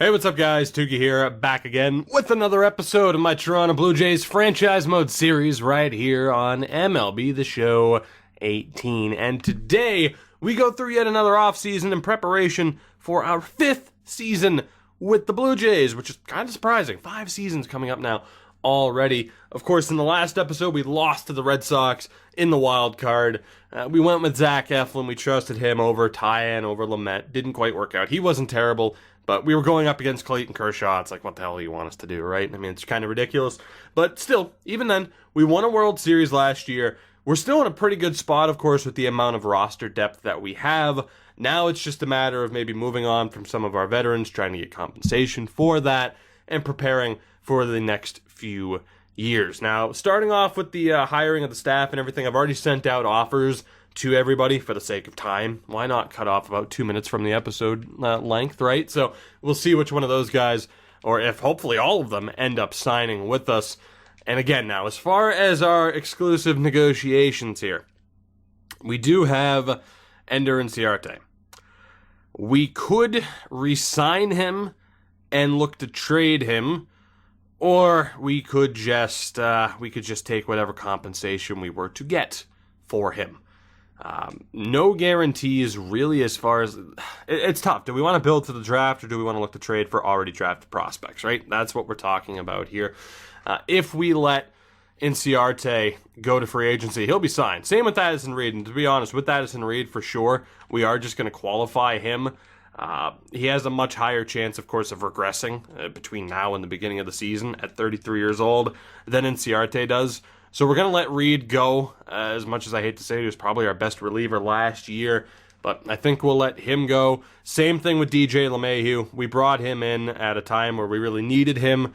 Hey, what's up guys? Tuki here, back again with another episode of my Toronto Blue Jays franchise mode series right here on MLB The Show 18. And today, we go through yet another offseason in preparation for our 5th season with the Blue Jays, which is kind of surprising. 5 seasons coming up now already. Of course, in the last episode, we lost to the Red Sox in the wild card. We went with Zach Eflin. We trusted him over Tyan, over Lamet. Didn't quite work out. He wasn't terrible. But we were going up against Clayton Kershaw. It's like, what the hell do you want us to do, right? I mean, it's kind of ridiculous. But still, even then, we won a World Series last year. We're still in a pretty good spot, of course, with the amount of roster depth that we have. Now it's just a matter of maybe moving on from some of our veterans, trying to get compensation for that, and preparing for the next few years. Now, starting off with the hiring of the staff and everything, I've already sent out offers to everybody for the sake of time. Why not cut off about 2 minutes from the episode length, right? So we'll see which one of those guys, or if hopefully all of them, end up signing with us. And again, now, as far as our exclusive negotiations here, we do have Ender Inciarte. We could re-sign him and look to trade him, or we could just take whatever compensation we were to get for him. No guarantees really as far as... It's tough. Do we want to build to the draft or do we want to look to trade for already drafted prospects, right? That's what we're talking about here. If we let Inciarte go to free agency, he'll be signed. Same with Addison Reed. And to be honest, with Addison Reed, for sure, we are just going to qualify him. He has a much higher chance, of course, of regressing between now and the beginning of the season at 33 years old than Inciarte does. So we're going to let Reed go, as much as I hate to say it, he was probably our best reliever last year, but I think we'll let him go. Same thing with DJ LeMahieu. We brought him in at a time where we really needed him.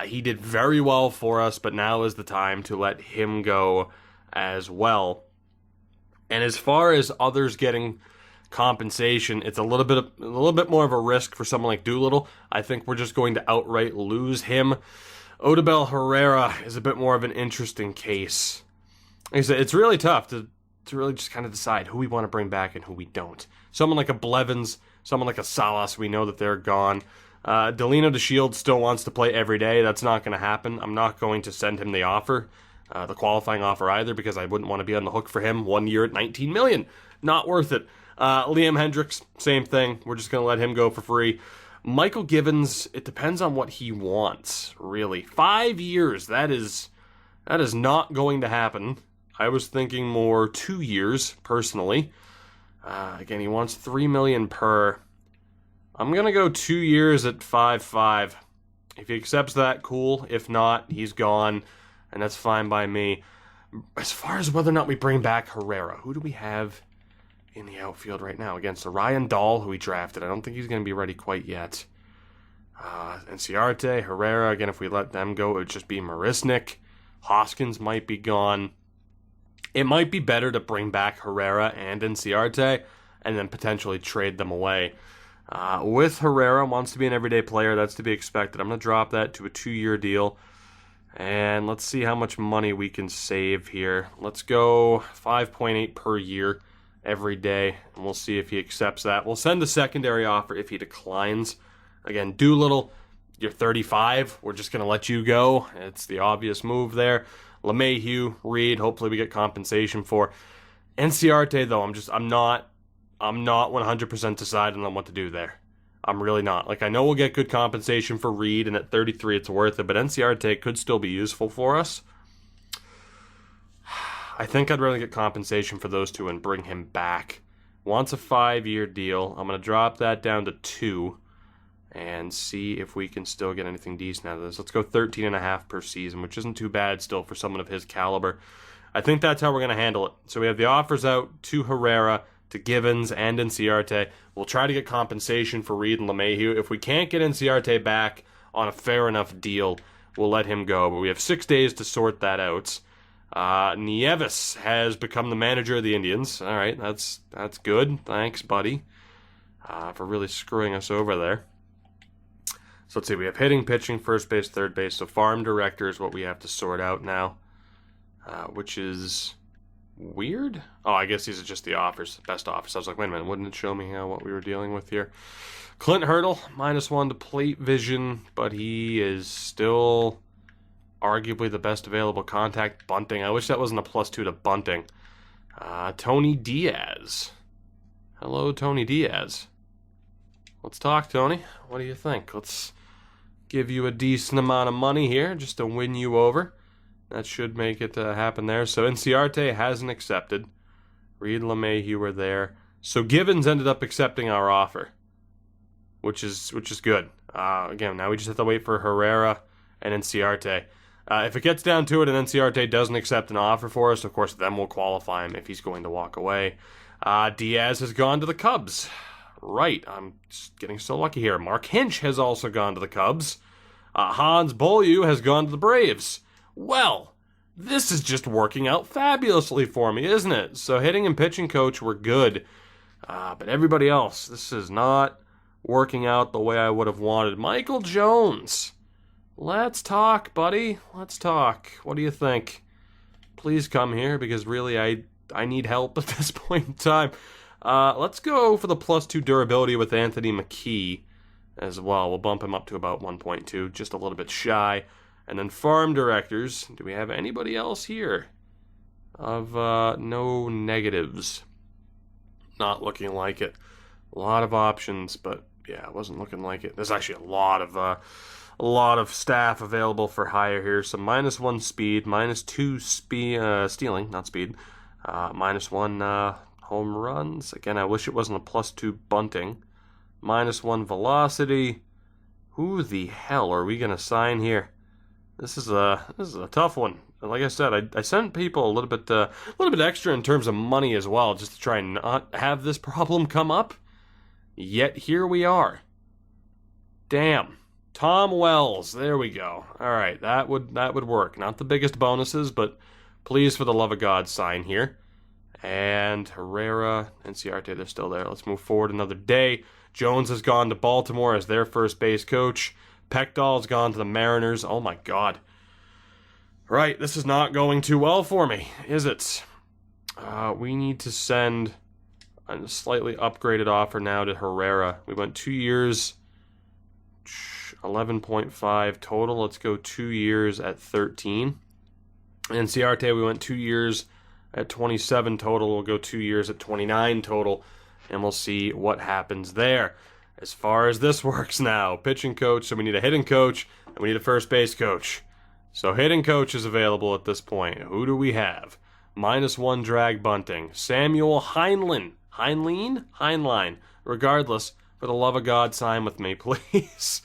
He did very well for us, but now is the time to let him go as well. And as far as others getting compensation, it's a little bit more of a risk for someone like Doolittle. I think we're just going to outright lose him. Odubel Herrera is a bit more of an interesting case. Like I said, it's really tough to really just kind of decide who we want to bring back and who we don't. Someone like a Blevins, someone like a Salas, we know that they're gone. Delino DeShields still wants to play every day. That's not going to happen. I'm not going to send him the offer, the qualifying offer either, because I wouldn't want to be on the hook for him 1 year at $19 million. Not worth it. Liam Hendricks, same thing. We're just going to let him go for free. Michael Givens, it depends on what he wants, really. 5 years, that is not going to happen. I was thinking more 2 years, personally. Again, he wants $3 million per. I'm going to go 2 years at 5.5. If he accepts that, cool. If not, he's gone, and that's fine by me. As far as whether or not we bring back Herrera, who do we have in the outfield right now against Ryan Dahl, who we drafted? I don't think he's going to be ready quite yet. Inciarte, Herrera, again, if we let them go, it would just be Marisnik. Hoskins might be gone. It might be better to bring back Herrera and Inciarte and then potentially trade them away. With Herrera, wants to be an everyday player, that's to be expected. I'm going to drop that to a 2-year deal. And let's see how much money we can save here. Let's go 5.8 per year every day, and we'll see if he accepts that. We'll send a secondary offer if he declines. Again, Doolittle, you're 35. We're just going to let you go. It's the obvious move there. LeMahieu, Reed, hopefully we get compensation for. Inciarte, though, I'm not 100% deciding on what to do there. I'm really not. Like, I know we'll get good compensation for Reed, and at 33 it's worth it, but Inciarte could still be useful for us. I think I'd rather get compensation for those two and bring him back. Wants a 5-year deal. I'm going to drop that down to 2 and see if we can still get anything decent out of this. Let's go 13.5 per season, which isn't too bad still for someone of his caliber. I think that's how we're going to handle it. So we have the offers out to Herrera, to Givens, and Inciarte. We'll try to get compensation for Reed and LeMahieu. If we can't get Inciarte back on a fair enough deal, we'll let him go. But we have 6 days to sort that out. Nieves has become the manager of the Indians. All right, that's good. Thanks, buddy, for really screwing us over there. So let's see. We have hitting, pitching, first base, third base. So farm director is what we have to sort out now, which is weird. Oh, I guess these are just the offers, best offers. I was like, wait a minute, wouldn't it show me what we were dealing with here? Clint Hurdle, -1 to plate vision, but he is still arguably the best available contact. Bunting, I wish that wasn't a +2 to bunting. Tony Diaz. Hello, Tony Diaz. Let's talk, Tony. What do you think? Let's give you a decent amount of money here just to win you over. That should make it happen there. So Inciarte hasn't accepted. Reed, LeMahieu were there. So Givens ended up accepting our offer, which is good. Again, now we just have to wait for Herrera and Inciarte. If it gets down to it and Inciarte doesn't accept an offer for us, of course, then we'll qualify him if he's going to walk away. Diaz has gone to the Cubs. Right, I'm just getting so lucky here. Mark Hinch has also gone to the Cubs. Hans Beaulieu has gone to the Braves. Well, this is just working out fabulously for me, isn't it? So hitting and pitching coach were good. But everybody else, this is not working out the way I would have wanted. Michael Jones. Let's talk, buddy. Let's talk. What do you think? Please come here, because really I need help at this point in time. Let's go for the +2 durability with Anthony McKee as well. We'll bump him up to about 1.2, just a little bit shy. And then farm directors. Do we have anybody else here? Of no negatives. Not looking like it. A lot of options, but yeah, it wasn't looking like it. There's actually a lot of staff available for hire here. So -1 speed, -2 stealing, not speed, -1 home runs. Again, I wish it wasn't a +2 bunting. -1 velocity. Who the hell are we gonna sign here? This is a tough one. Like I said, I sent people a little bit extra in terms of money as well, just to try and not have this problem come up. Yet here we are. Damn. Tom Wells. There we go. All right, that would work. Not the biggest bonuses, but please, for the love of God, sign here. And Herrera and Ciarte, they're still there. Let's move forward another day. Jones has gone to Baltimore as their first base coach. Peckdahl's gone to the Mariners. Oh my God. Right, this is not going too well for me, is it? We need to send a slightly upgraded offer now to Herrera. We went 2 years, 11.5 total. Let's go 2 years at 13. And Ciarte, we went 2 years at 27 total. We'll go 2 years at 29 total, and we'll see what happens there. As far as this works now, pitching coach, so we need a hitting coach, and we need a first base coach. So hitting coach is available at this point. Who do we have? -1 drag bunting. Samuel Heinlein. Heinlein. Regardless, for the love of God, sign with me, please.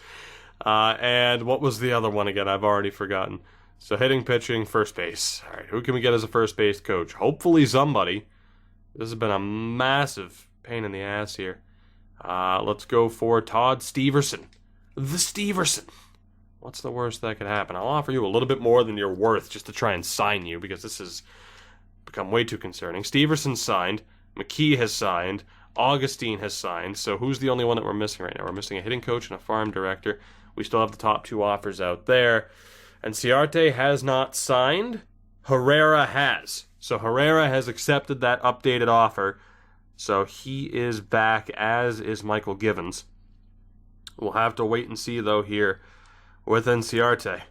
And what was the other one again? I've already forgotten. So hitting, pitching, first base. All right, who can we get as a first base coach? Hopefully somebody. This has been a massive pain in the ass here. Let's go for Todd Steverson. The Steverson. What's the worst that could happen? I'll offer you a little bit more than you're worth just to try and sign you, because this has become way too concerning. Steverson signed. McKee has signed. Augustine has signed. So who's the only one that we're missing right now? We're missing a hitting coach and a farm director. We still have the top 2 offers out there. And Ciarte has not signed. Herrera has. So Herrera has accepted that updated offer. So he is back, as is Michael Givens. We'll have to wait and see, though, here with Inciarte.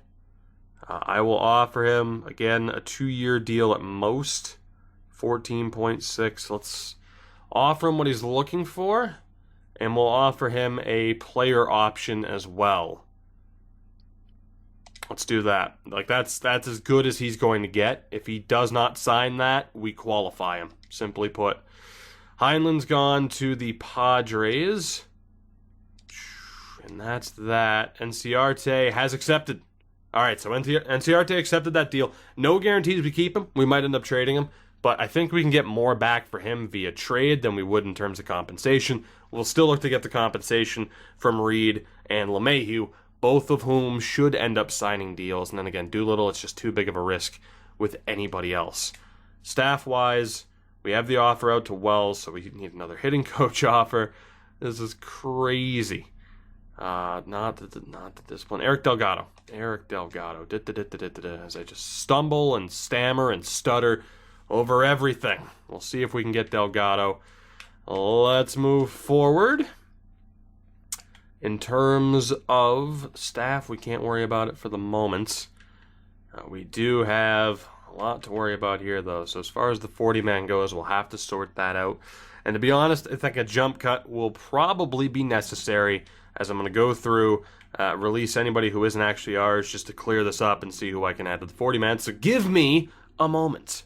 I will offer him, again, a 2-year deal at most. 14.6. Let's offer him what he's looking for. And we'll offer him a player option as well. Let's do that. Like, that's as good as he's going to get. If he does not sign that, we qualify him, simply put. Heinlein's gone to the Padres. And that's that. Inciarte has accepted. All right, so Inciarte accepted that deal. No guarantees we keep him. We might end up trading him. But I think we can get more back for him via trade than we would in terms of compensation. We'll still look to get the compensation from Reed and LeMahieu, both of whom should end up signing deals. And then again, Doolittle, it's just too big of a risk with anybody else. Staff-wise, we have the offer out to Wells, so we need another hitting coach offer. This is crazy. Not at this point. Eric Delgado. As I just stumble and stammer and stutter over everything. We'll see if we can get Delgado. Let's move forward. In terms of staff, we can't worry about it for the moment. We do have a lot to worry about here, though. So as far as the 40-man goes, we'll have to sort that out. And to be honest, I think a jump cut will probably be necessary, as I'm going to go through, release anybody who isn't actually ours, just to clear this up and see who I can add to the 40-man. So give me a moment.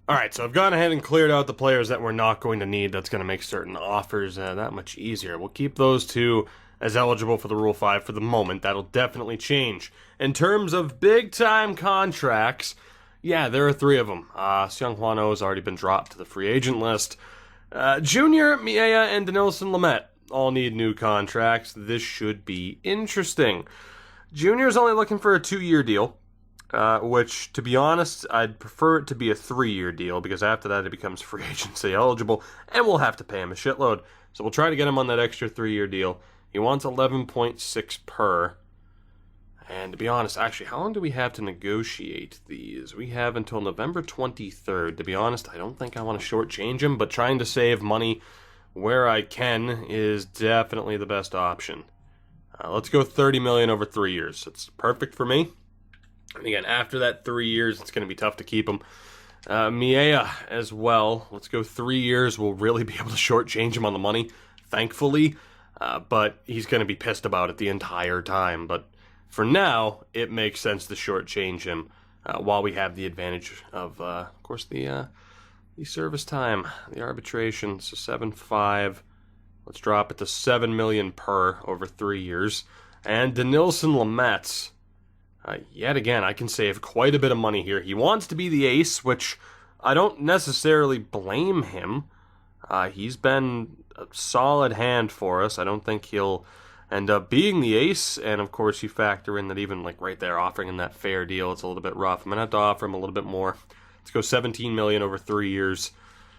Alright, so I've gone ahead and cleared out the players that we're not going to need. That's going to make certain offers that much easier. We'll keep those two as eligible for the Rule 5 for the moment. That'll definitely change. In terms of big-time contracts, yeah, there are 3 of them. Seung Hwan Oh has already been dropped to the free agent list. Junior, Miea, and Denilson Lamet all need new contracts. This should be interesting. Junior's only looking for a 2-year deal, which, to be honest, I'd prefer it to be a 3-year deal, because after that it becomes free agency eligible, and we'll have to pay him a shitload. So we'll try to get him on that extra 3-year deal. He wants 11.6 per. And to be honest, actually, how long do we have to negotiate these? We have until November 23rd. To be honest, I don't think I want to shortchange him, but trying to save money where I can is definitely the best option. Let's go 30 million over 3 years. It's perfect for me. And again, after that 3 years, it's going to be tough to keep him. Miea as well. Let's go 3 years. We'll really be able to shortchange him on the money, thankfully. But he's going to be pissed about it the entire time. But for now, it makes sense to shortchange him while we have the advantage of course, the service time, the arbitration. So 7.5. Let's drop it to 7 million per over 3 years. And Denilson Lamet, yet again, I can save quite a bit of money here. He wants to be the ace, which I don't necessarily blame him. He's been a solid hand for us. I don't think he'll end up being the ace. And of course, you factor in that even like right there, offering him that fair deal, it's a little bit rough. I'm gonna have to offer him a little bit more. Let's go 17 million over 3 years.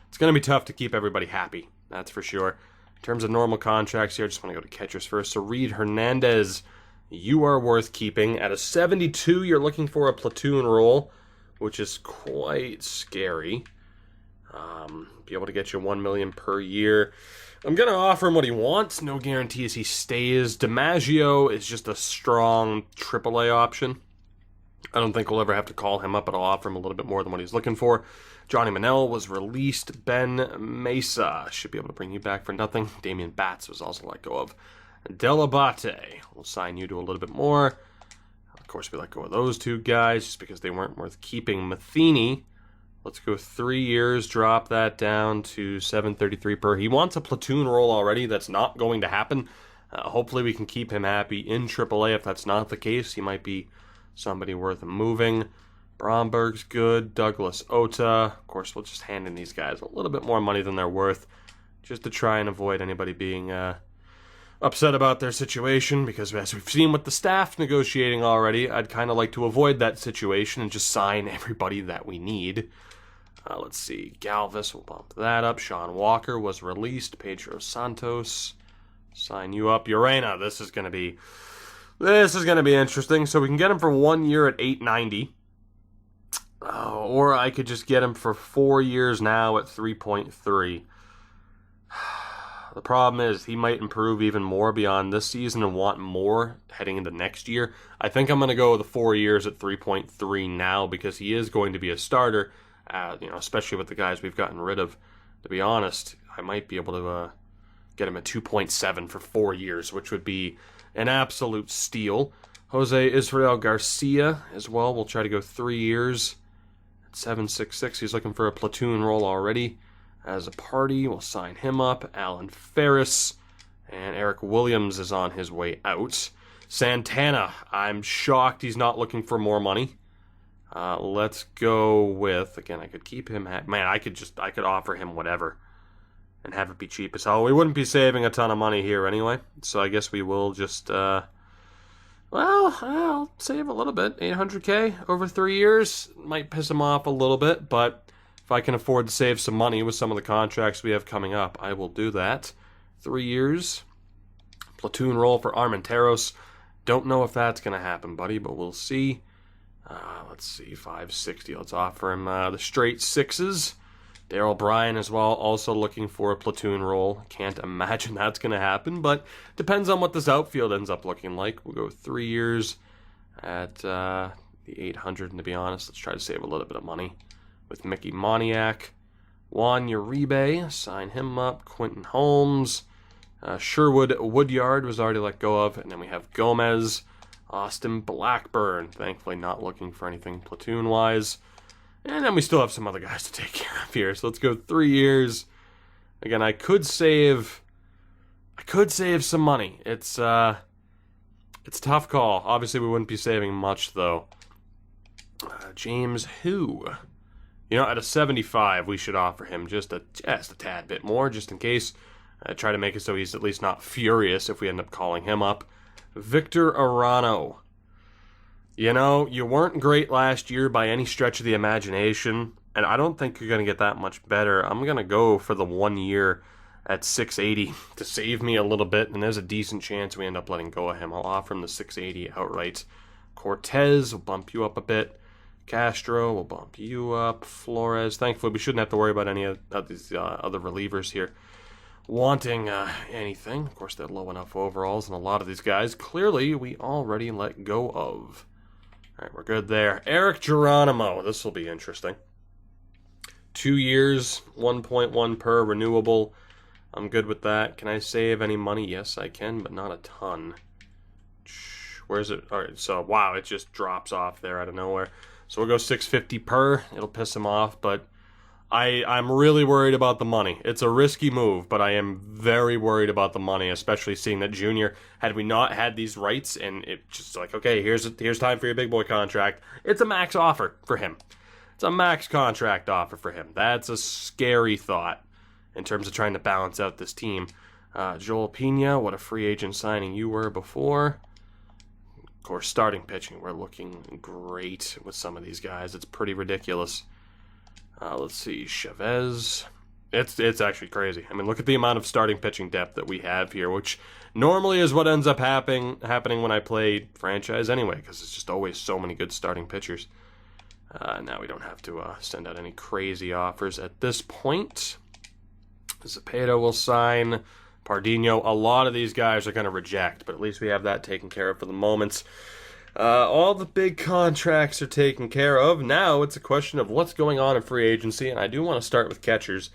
It's gonna be tough to keep everybody happy, that's for sure. In terms of normal contracts here, I just want to go to catchers first. So Reed Hernandez, you are worth keeping. At a 72, you're looking for a platoon role, which is quite scary. Be able to get you 1 million per year. I'm going to offer him what he wants. No guarantees he stays. DiMaggio is just a strong AAA option. I don't think we'll ever have to call him up, but I'll offer him a little bit more than what he's looking for. Johnny Manel was released. Ben Mesa should be able to bring you back for nothing. Damian Batts was also let go of. Delabate, we'll sign you to a little bit more. Of course, we let go of those 2 guys just because they weren't worth keeping. Matheny, let's go 3 years, drop that down to 733 per. He wants a platoon role already. That's not going to happen. Hopefully we can keep him happy in AAA. If that's not the case, he might be somebody worth moving. Bromberg's good. Douglas Ota. Of course, we'll just hand in these guys a little bit more money than they're worth, just to try and avoid anybody being upset about their situation, because as we've seen with the staff negotiating already, I'd kind of like to avoid that situation and just sign everybody that we need. Let's see. Galvis, we'll bump that up. Sean Walker was released. Pedro Santos, sign you up. Urena, this is going to be interesting. So we can get him for 1 year at $890. Or I could just get him for 4 years now at 3.3. The problem is he might improve even more beyond this season and want more heading into next year. I think I'm going to go with the 4 years at 3.3 now, because he is going to be a starter, especially with the guys we've gotten rid of. To be honest, I might be able to get him at 2.7 for 4 years, which would be an absolute steal. Jose Israel Garcia as well. We'll try to go 3 years at 7.66. He's looking for a platoon role already. As a party, we'll sign him up. Alan Ferris, and Eric Williams is on his way out. Santana, I'm shocked he's not looking for more money. Let's go with, again, I could keep him, I could offer him whatever and have it be cheap as hell. We wouldn't be saving a ton of money here anyway, so I guess we will just, I'll save a little bit. 800K over 3 years might piss him off a little bit, but if I can afford to save some money with some of the contracts we have coming up, I will do that. 3 years. Platoon role for Armenteros. Don't know if that's going to happen, buddy, but we'll see. Let's see, 560. Let's offer him the straight 6s. Darryl Bryan as well, also looking for a platoon role. Can't imagine that's going to happen, but depends on what this outfield ends up looking like. We'll go 3 years at the 800, and to be honest, let's try to save a little bit of money with Mickey Moniak. Juan Uribe, sign him up. Quentin Holmes. Sherwood Woodyard was already let go of, and then we have Gomez. Austin Blackburn, thankfully not looking for anything platoon-wise. And then we still have some other guys to take care of here. So let's go 3 years. Again, I could save some money. It's a tough call. Obviously, we wouldn't be saving much, though. James Who? At a 75, we should offer him just a tad bit more, just in case. Try to make it so he's at least not furious if we end up calling him up. Victor Arano. You weren't great last year by any stretch of the imagination, and I don't think you're going to get that much better. I'm going to go for the 1 year at 680 to save me a little bit, and there's a decent chance we end up letting go of him. I'll offer him the 680 outright. Cortez will bump you up a bit. Castro will bump you up. Flores, thankfully we shouldn't have to worry about any of these other relievers here wanting anything. Of course, they're low enough overalls, and a lot of these guys, clearly, we already let go of. All right, we're good there. Eric Geronimo. This will be interesting. 2 years, 1.1 per renewable. I'm good with that. Can I save any money? Yes, I can, but not a ton. Where is it? All right, so, wow, it just drops off there out of nowhere. So we'll go 650 per. It'll piss him off, but I'm really worried about the money. It's a risky move, but I am very worried about the money, especially seeing that Junior, had we not had these rights, and it just like, okay, here's time for your big boy contract. It's a max offer for him. It's a max contract offer for him. That's a scary thought in terms of trying to balance out this team. Joel Pena, what a free agent signing you were before. Of course, starting pitching, we're looking great with some of these guys. It's pretty ridiculous. Let's see, Chavez. It's actually crazy. I mean, look at the amount of starting pitching depth that we have here, which normally is what ends up happening when I play franchise anyway, because it's just always so many good starting pitchers. Now we don't have to send out any crazy offers at this point. Zepeda will sign. Pardinho. A lot of these guys are going to reject, but at least we have that taken care of for the moment. All the big contracts are taken care of. Now it's a question of what's going on in free agency, and I do want to start with catchers,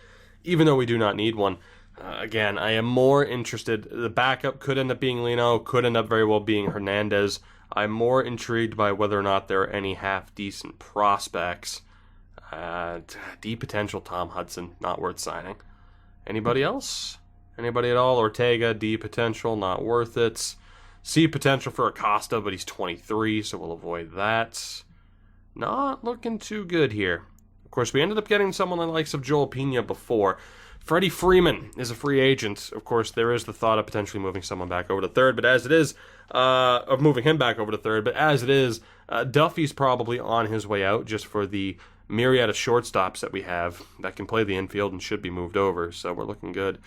even though we do not need one. Again, I am more interested. The backup could end up being Lino, could end up very well being Hernandez. I'm more intrigued by whether or not there are any half-decent prospects. D potential Tom Hudson, not worth signing. Anybody else? Anybody at all? Ortega, D potential, not worth it. C potential for Acosta, but he's 23, so we'll avoid that. Not looking too good here. Of course, we ended up getting someone the likes of Joel Pena before. Freddie Freeman is a free agent. Of course, there is the thought of potentially moving someone back over to third, but as it is, of moving him back over to third, but as it is, Duffy's probably on his way out just for the myriad of shortstops that we have that can play the infield and should be moved over, so we're looking good.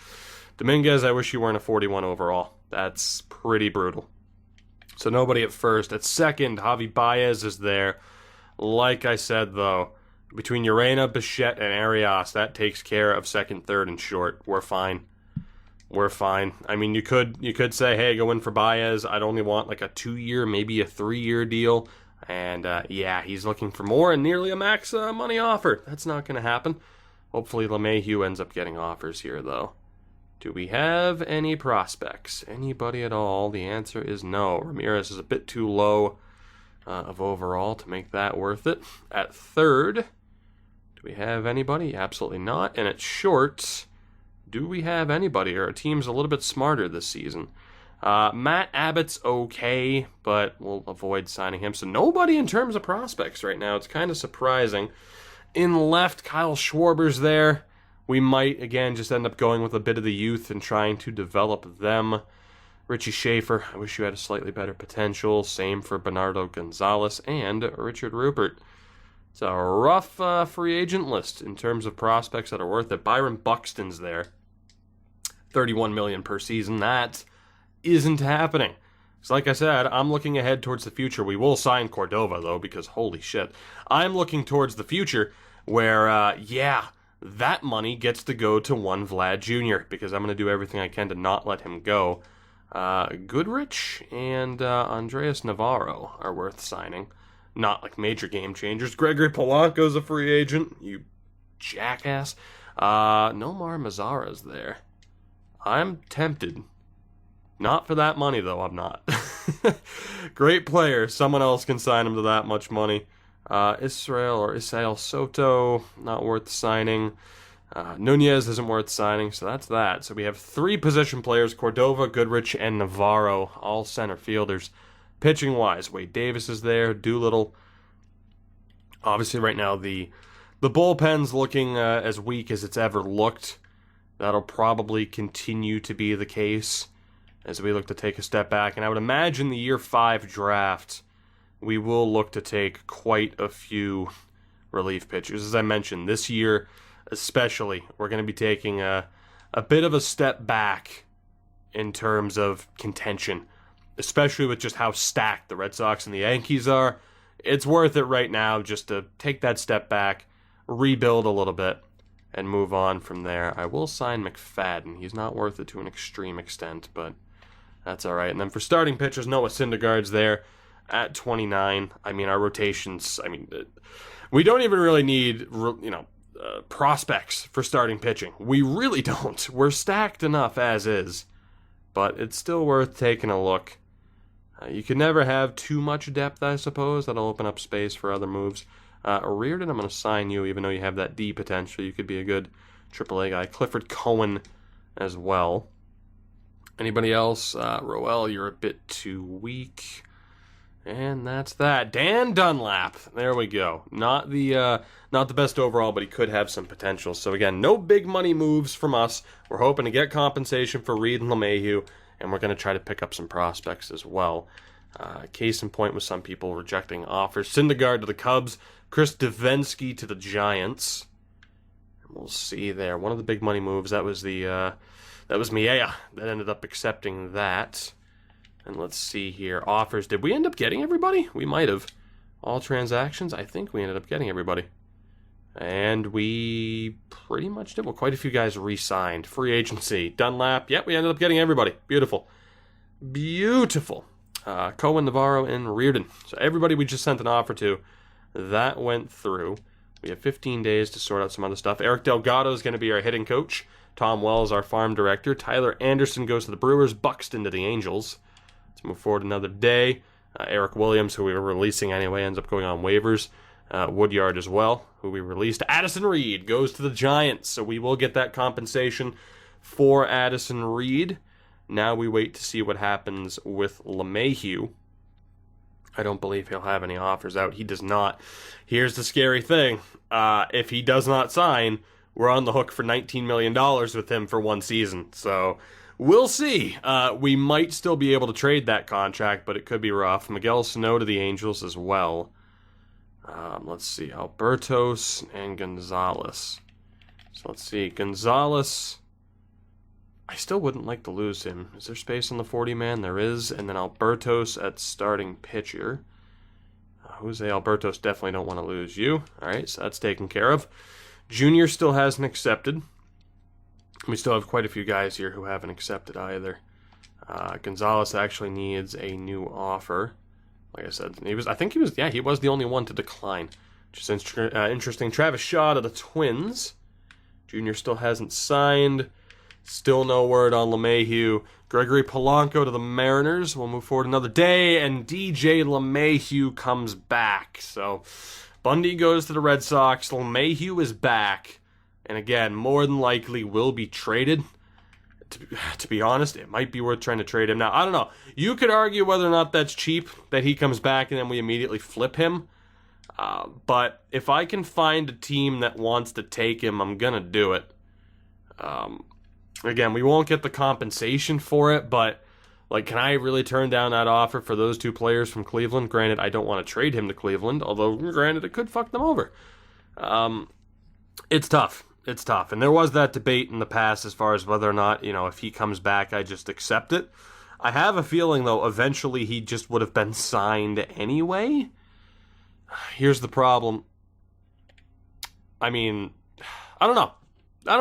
Dominguez, I wish you weren't a 41 overall. That's pretty brutal. So nobody at first. At second, Javi Baez is there. Like I said, though, between Urena, Bichette, and Arias, that takes care of second, third, and short. We're fine. We're fine. I mean, you could say, hey, go in for Baez. I'd only want like a 2-year, maybe a 3-year deal. And, yeah, he's looking for more and nearly a max money offer. That's not going to happen. Hopefully LeMahieu ends up getting offers here, though. Do we have any prospects? Anybody at all? The answer is no. Ramirez is a bit too low of overall to make that worth it. At third, do we have anybody? Absolutely not. And at short, do we have anybody? Our team's a little bit smarter this season. Matt Abbott's okay, but we'll avoid signing him. So nobody in terms of prospects right now. It's kind of surprising. In left, Kyle Schwarber's there. We might, again, just end up going with a bit of the youth and trying to develop them. Richie Schaefer, I wish you had a slightly better potential. Same for Bernardo Gonzalez and Richard Rupert. It's a rough free agent list in terms of prospects that are worth it. Byron Buxton's there. $31 million per season. That isn't happening. So like I said, I'm looking ahead towards the future. We will sign Cordova, though, because holy shit. I'm looking towards the future where, that money gets to go to one Vlad Jr., because I'm going to do everything I can to not let him go. Goodrich and Andreas Navarro are worth signing. Not like major game changers. Gregory Polanco's a free agent, you jackass. Nomar Mazara's there. I'm tempted. Not for that money, though, I'm not. Great player. Someone else can sign him to that much money. Israel Soto, not worth signing. Nunez isn't worth signing, so that's that. So we have 3 position players, Cordova, Goodrich, and Navarro, all center fielders. Pitching-wise, Wade Davis is there, Doolittle. Obviously, right now, the bullpen's looking as weak as it's ever looked. That'll probably continue to be the case as we look to take a step back. And I would imagine the Year 5 draft, we will look to take quite a few relief pitchers. As I mentioned, this year especially, we're going to be taking a bit of a step back in terms of contention, especially with just how stacked the Red Sox and the Yankees are. It's worth it right now just to take that step back, rebuild a little bit, and move on from there. I will sign McFadden. He's not worth it to an extreme extent, but that's all right. And then for starting pitchers, Noah Syndergaard's there at 29. I mean, our rotations, we don't even really need, prospects for starting pitching. We really don't. We're stacked enough as is, but it's still worth taking a look. You can never have too much depth, I suppose. That'll open up space for other moves. Reardon, I'm going to sign you, even though you have that D potential. You could be a good AAA guy. Clifford Cohen as well. Anybody else? Roel, you're a bit too weak. And that's that. Dan Dunlap. There we go. Not the best overall, but he could have some potential. So again, no big money moves from us. We're hoping to get compensation for Reed and LeMahieu, and we're going to try to pick up some prospects as well. Case in point with some people rejecting offers. Syndergaard to the Cubs. Chris Davinsky to the Giants. And we'll see there. One of the big money moves, that was Miea that ended up accepting that. And let's see here. Offers. Did we end up getting everybody? We might have. All transactions? I think we ended up getting everybody. And we pretty much did. Well, quite a few guys re-signed. Free agency. Dunlap. Yep, we ended up getting everybody. Beautiful. Beautiful. Cohen, Navarro, and Reardon. So everybody we just sent an offer to, that went through. We have 15 days to sort out some other stuff. Eric Delgado is going to be our hitting coach. Tom Wells, our farm director. Tyler Anderson goes to the Brewers. Buxton to the Angels. Let's move forward another day. Eric Williams, who we were releasing anyway, ends up going on waivers. Woodyard as well, who we released. Addison Reed goes to the Giants, so we will get that compensation for Addison Reed. Now we wait to see what happens with LeMahieu. I don't believe he'll have any offers out. He does not. Here's the scary thing. If he does not sign, we're on the hook for $19 million with him for one season. So we'll see. We might still be able to trade that contract, but it could be rough. Miguel Sano to the Angels as well. Let's see. Albertos and Gonzalez. So let's see. Gonzalez, I still wouldn't like to lose him. Is there space on the 40-man? There is. And then Albertos at starting pitcher. Jose Albertos, definitely don't want to lose you. All right, so that's taken care of. Junior still hasn't accepted. We still have quite a few guys here who haven't accepted either. Gonzalez actually needs a new offer. Like I said, he was the only one to decline. Which is interesting. Travis Shaw to the Twins. Junior still hasn't signed. Still no word on LeMahieu. Gregory Polanco to the Mariners. We'll move forward another day, and DJ LeMahieu comes back. So Bundy goes to the Red Sox. LeMahieu is back, and again, more than likely will be traded. To be honest, it might be worth trying to trade him. Now, I don't know. You could argue whether or not that's cheap, that he comes back and then we immediately flip him. But if I can find a team that wants to take him, I'm going to do it. Again, we won't get the compensation for it, but can I really turn down that offer for those two players from Cleveland? Granted, I don't want to trade him to Cleveland, although granted, it could fuck them over. It's tough. It's tough. And there was that debate in the past as far as whether or not, if he comes back, I just accept it. I have a feeling, though, eventually he just would have been signed anyway. Here's the problem. I mean, I don't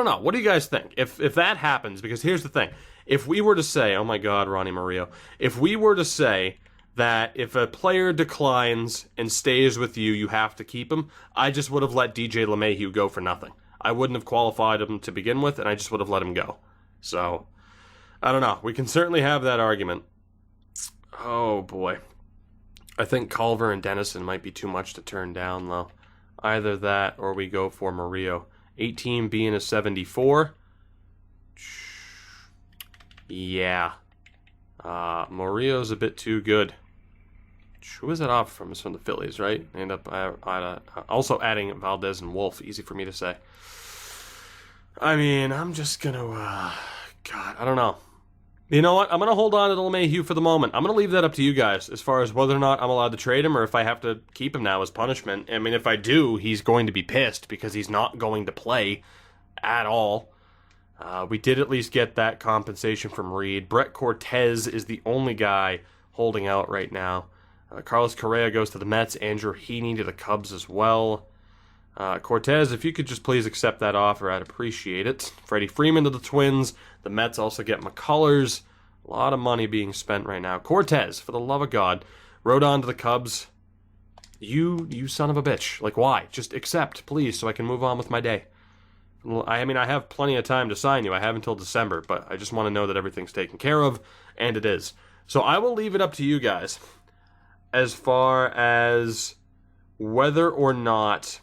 know. What do you guys think? If that happens, because here's the thing. If we were to say, oh my God, Ronnie Mario, if we were to say that if a player declines and stays with you, you have to keep him, I just would have let DJ LeMahieu go for nothing. I wouldn't have qualified him to begin with, and I just would have let him go. So, I don't know. We can certainly have that argument. Oh, boy. I think Culver and Dennison might be too much to turn down, though. Either that or we go for Murillo. 18 being a 74. Yeah. Murillo's a bit too good. Who is that off from? It's from the Phillies, right? End up also adding Valdez and Wolf. Easy for me to say. I mean, I'm just going to... God, I don't know. You know what? I'm going to hold on to LeMahieu for the moment. I'm going to leave that up to you guys as far as whether or not I'm allowed to trade him or if I have to keep him now as punishment. I mean, if I do, he's going to be pissed because he's not going to play at all. We did at least get that compensation from Reed. Brett Cortez is the only guy holding out right now. Carlos Correa goes to the Mets. Andrew Heaney to the Cubs as well. Cortez, if you could just please accept that offer, I'd appreciate it. Freddie Freeman to the Twins. The Mets also get McCullers. A lot of money being spent right now. Cortez, for the love of God, Rodon to the Cubs. You son of a bitch. Like, why? Just accept, please, so I can move on with my day. I mean, I have plenty of time to sign you. I have until December, but I just want to know that everything's taken care of, and it is. So I will leave it up to you guys as far as whether or not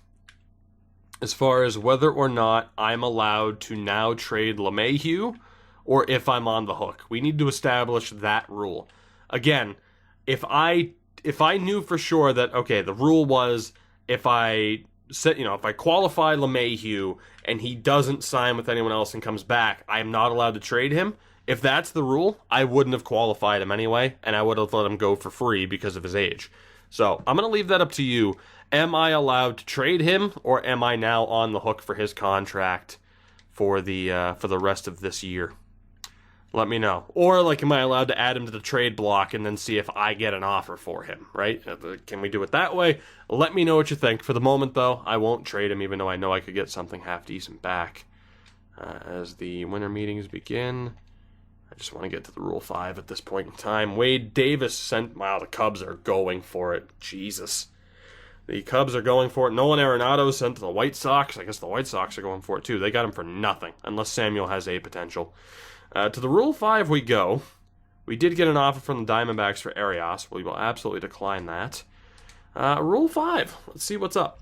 I'm allowed to now trade LeMahieu or if I'm on the hook. We need to establish that rule. Again, if I knew for sure that, okay, the rule was if I qualify LeMahieu and he doesn't sign with anyone else and comes back, I am not allowed to trade him. If that's the rule, I wouldn't have qualified him anyway, and I would have let him go for free because of his age. So I'm going to leave that up to you. Am I allowed to trade him, or am I now on the hook for his contract for the rest of this year? Let me know. Or, like, am I allowed to add him to the trade block and then see if I get an offer for him, right? Can we do it that way? Let me know what you think. For the moment, though, I won't trade him, even though I know I could get something half-decent back. As the winter meetings begin, I just want to get to the Rule 5 at this point in time. Wade Davis sent... Wow, the Cubs are going for it. Jesus. The Cubs are going for it. Nolan Arenado sent to the White Sox. I guess the White Sox are going for it, too. They got him for nothing, unless Samuel has a potential. To the Rule 5 we go. We did get an offer from the Diamondbacks for Arias. We will absolutely decline that. Rule 5. Let's see what's up.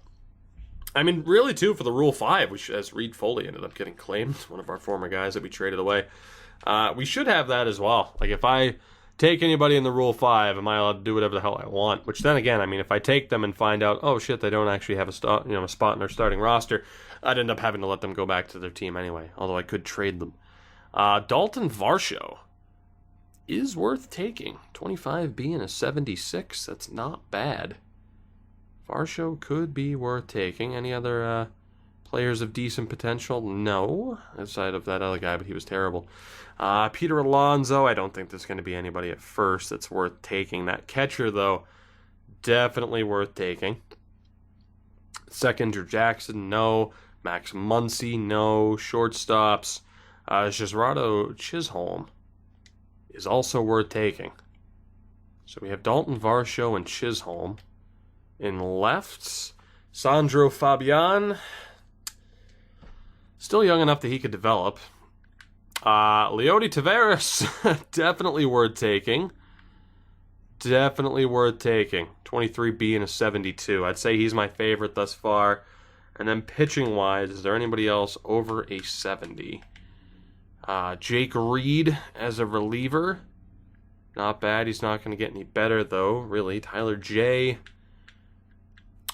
I mean, really, too, for the Rule 5, as Reed Foley ended up getting claimed, one of our former guys that we traded away, we should have that as well. Like, if I take anybody in the Rule 5, am I allowed to do whatever the hell I want? Which then again, I mean, if I take them and find out, oh shit, they don't actually have a spot in their starting roster, I'd end up having to let them go back to their team anyway, although I could trade them. Dalton Varsho is worth taking. 25 being a 76, that's not bad. Varsho could be worth taking. Any other players of decent potential? No, outside of that other guy, but he was terrible. Peter Alonso, I don't think there's going to be anybody at first that's worth taking. That catcher, though, definitely worth taking. Second, Drew Jackson, no. Max Muncy, no. Shortstops, Gisrado Chisholm is also worth taking. So we have Dalton Varsho and Chisholm. In lefts, Sandro Fabian, still young enough that he could develop. Leody Taveras, definitely worth taking. Definitely worth taking. 23 being a 72. I'd say he's my favorite thus far. And then pitching-wise, is there anybody else over a 70? Jake Reed as a reliever. Not bad. He's not going to get any better, though, really. Tyler J.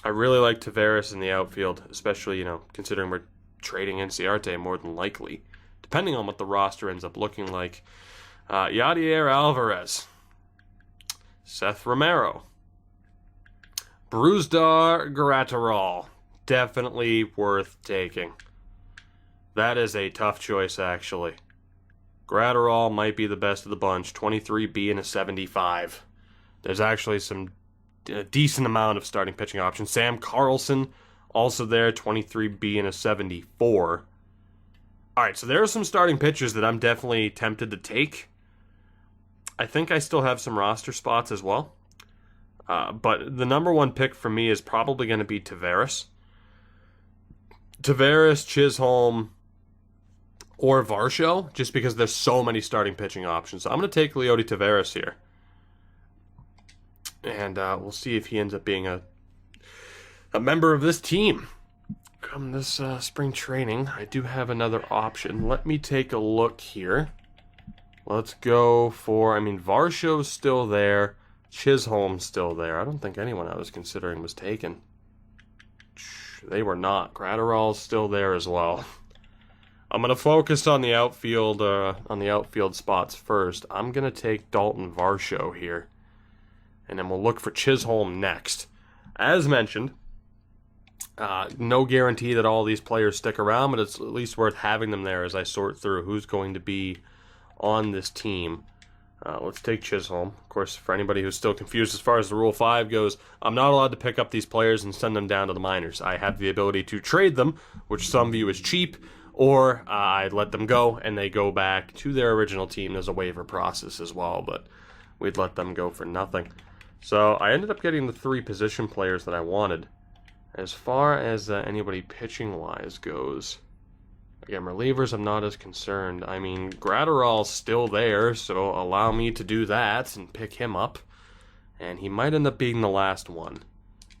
I really like Taveras in the outfield, especially, considering we're trading Inciarte more than likely, depending on what the roster ends up looking like. Yadier Alvarez. Seth Romero. Brusdar Gratterall. Definitely worth taking. That is a tough choice, actually. Gratterall might be the best of the bunch. 23 being a 75. There's actually a decent amount of starting pitching options. Sam Carlson, also there, 23B and a 74. All right, so there are some starting pitchers that I'm definitely tempted to take. I think I still have some roster spots as well. But the number one pick for me is probably going to be Taveras. Taveras, Chisholm, or Varsho, just because there's so many starting pitching options. So I'm going to take Leody Taveras here. And we'll see if he ends up being a member of this team. Come this spring training, I do have another option. Let me take a look here. Let's go for, Varsho's still there. Chisholm's still there. I don't think anyone I was considering was taken. They were not. Gratterall's still there as well. I'm going to focus on the outfield spots first. I'm going to take Dalton Varsho here. And then we'll look for Chisholm next. As mentioned, no guarantee that all these players stick around, but it's at least worth having them there as I sort through who's going to be on this team. Let's take Chisholm. Of course, for anybody who's still confused as far as the Rule 5 goes, I'm not allowed to pick up these players and send them down to the minors. I have the ability to trade them, which some view as cheap, or I let them go and they go back to their original team. There's a waiver process as well, but we'd let them go for nothing. So I ended up getting the 3 position players that I wanted. As far as anybody pitching-wise goes, again, relievers, I'm not as concerned. Gratterall's still there, so allow me to do that and pick him up. And he might end up being the last one.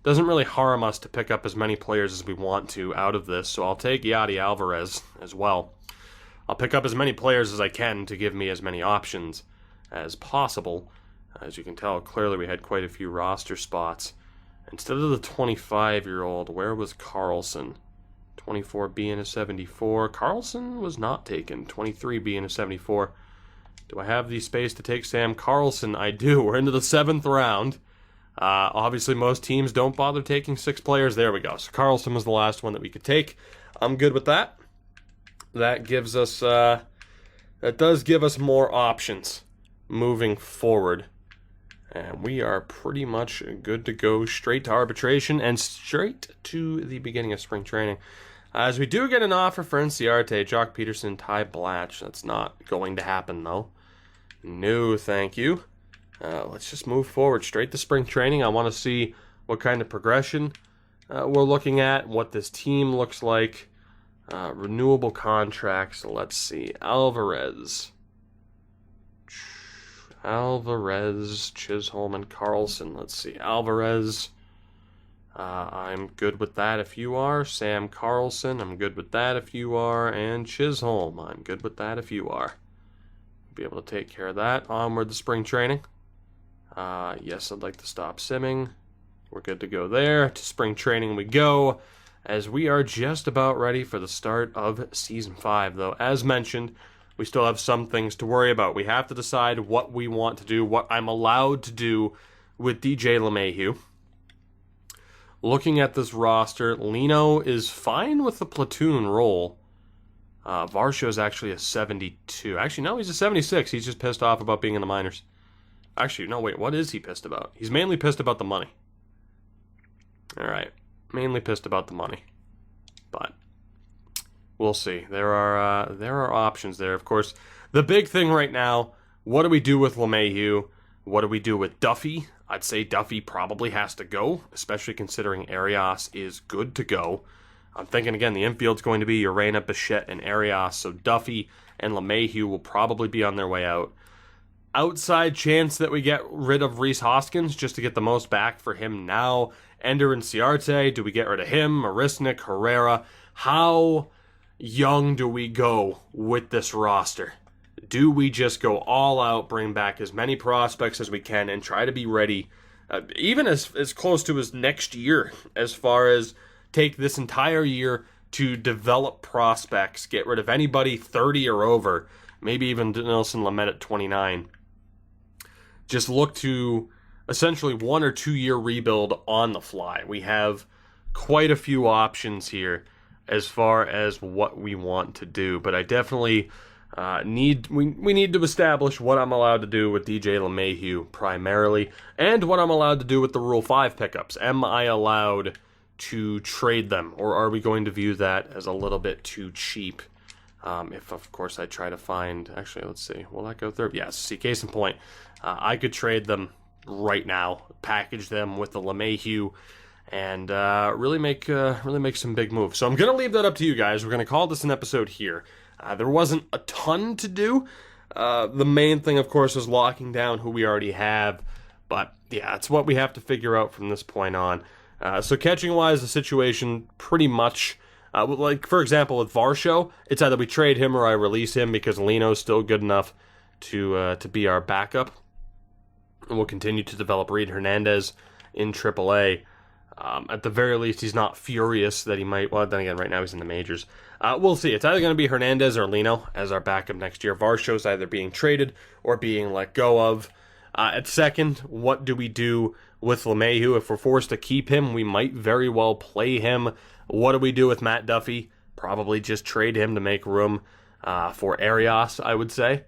Doesn't really harm us to pick up as many players as we want to out of this, so I'll take Yadi Alvarez as well. I'll pick up as many players as I can to give me as many options as possible. As you can tell, clearly we had quite a few roster spots. Instead of the 25-year-old, where was Carlson? 24B and a 74. Carlson was not taken. 23B and a 74. Do I have the space to take Sam Carlson? I do. We're into the 7th round. Obviously, most teams don't bother taking 6 players. There we go. So Carlson was the last one that we could take. I'm good with that. That gives us, that does give us more options moving forward. And we are pretty much good to go straight to arbitration and straight to the beginning of spring training. As we do get an offer for Inciarte, Jock Peterson, Ty Blatch. That's not going to happen, though. No, thank you. Let's just move forward straight to spring training. I want to see what kind of progression we're looking at, what this team looks like. Renewable contracts. Let's see. Alvarez, Chisholm, and Carlson. Let's see. Alvarez, I'm good with that if you are. Sam Carlson, I'm good with that if you are. And Chisholm, I'm good with that if you are. Be able to take care of that. Onward to spring training. Yes, I'd like to stop simming. We're good to go there. To spring training we go, as we are just about ready for the start of Season 5, though. As mentioned, we still have some things to worry about. We have to decide what we want to do, what I'm allowed to do with DJ LeMahieu. Looking at this roster, Lino is fine with the platoon role. Varsho is actually a 72. Actually, no, he's a 76. He's just pissed off about being in the minors. Actually, no, wait, what is he pissed about? He's mainly pissed about the money. All right, mainly pissed about the money. But we'll see. There are options there. Of course, the big thing right now, what do we do with LeMahieu? What do we do with Duffy? I'd say Duffy probably has to go, especially considering Arias is good to go. I'm thinking, again, the infield's going to be Urena, Bichette, and Arias, so Duffy and LeMahieu will probably be on their way out. Outside chance that we get rid of Rhys Hoskins just to get the most back for him now. Ender Inciarte, do we get rid of him? Marisnik, Herrera. How young do we go with this roster? Do we just go all out, bring back as many prospects as we can, and try to be ready, even as close to as next year, as far as take this entire year to develop prospects, get rid of anybody 30 or over, maybe even Nelson Lamet at 29. Just look to essentially 1 or 2 year rebuild on the fly. We have quite a few options here as far as what we want to do, but I definitely need to establish what I'm allowed to do with DJ LeMahieu primarily, and what I'm allowed to do with the Rule 5 pickups. Am I allowed to trade them, or are we going to view that as a little bit too cheap? If, of course, I try to find... Actually, let's see. Will that go through? Yes. See, case in point. I could trade them right now, package them with the LeMahieu, and really make some big moves. So I'm going to leave that up to you guys. We're going to call this an episode here. There wasn't a ton to do. The main thing, of course, is locking down who we already have. But, yeah, it's what we have to figure out from this point on. So catching-wise, the situation pretty much... like, for example, with Varsho, it's either we trade him or I release him because Lino's still good enough to be our backup. And we'll continue to develop Reed Hernandez in AAA. At the very least, he's not furious that he might... Well, then again, right now he's in the majors. We'll see. It's either going to be Hernandez or Lino as our backup next year. Varsho's either being traded or being let go of. At second, what do we do with LeMahieu? If we're forced to keep him, we might very well play him. What do we do with Matt Duffy? Probably just trade him to make room for Arias, I would say.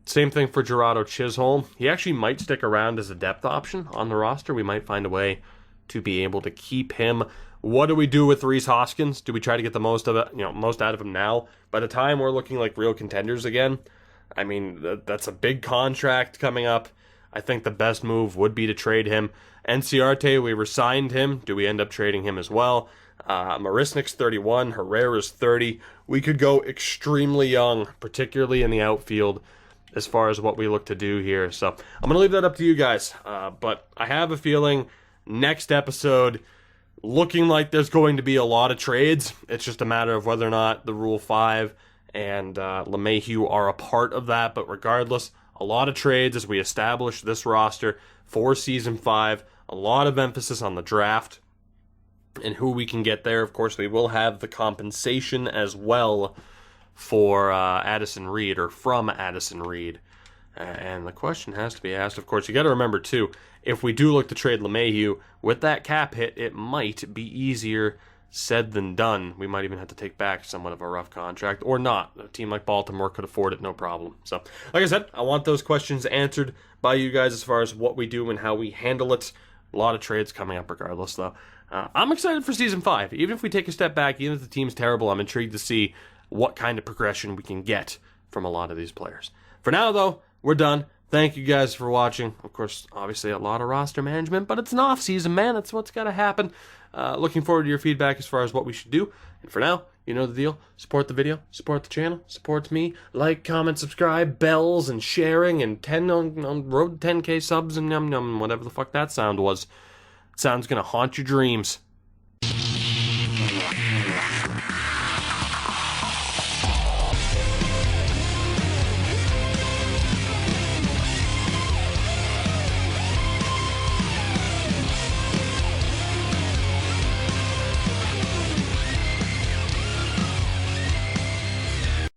Same thing for Gerardo Chisholm. He actually might stick around as a depth option on the roster. We might find a way to be able to keep him. What do we do with Rhys Hoskins? Do we try to get the most of it, most out of him now? By the time we're looking like real contenders again, I mean, that's a big contract coming up. I think the best move would be to trade him. Enciarte, we resigned him. Do we end up trading him as well? Marisnik's 31, Herrera's 30. We could go extremely young, particularly in the outfield, as far as what we look to do here. So I'm going to leave that up to you guys. But I have a feeling next episode, looking like there's going to be a lot of trades. It's just a matter of whether or not the Rule 5 and LeMahieu are a part of that. But regardless, a lot of trades as we establish this roster for Season 5. A lot of emphasis on the draft and who we can get there. Of course, we will have the compensation as well for Addison Reed, or from Addison Reed. And the question has to be asked, of course, you got to remember, too, if we do look to trade LeMahieu, with that cap hit, it might be easier said than done. We might even have to take back somewhat of a rough contract, or not. A team like Baltimore could afford it, no problem. So, like I said, I want those questions answered by you guys as far as what we do and how we handle it. A lot of trades coming up regardless, though. I'm excited for Season 5. Even if we take a step back, even if the team's terrible, I'm intrigued to see what kind of progression we can get from a lot of these players. For now, though, we're done. Thank you guys for watching. Of course, obviously a lot of roster management, but it's an off-season, man. That's what's got to happen. Looking forward to your feedback as far as what we should do. And for now, you know the deal. Support the video, support the channel, support me. Like, comment, subscribe, bells, and sharing, and 10 on road to 10K subs, and whatever the fuck that sound was. Sound's gonna haunt your dreams.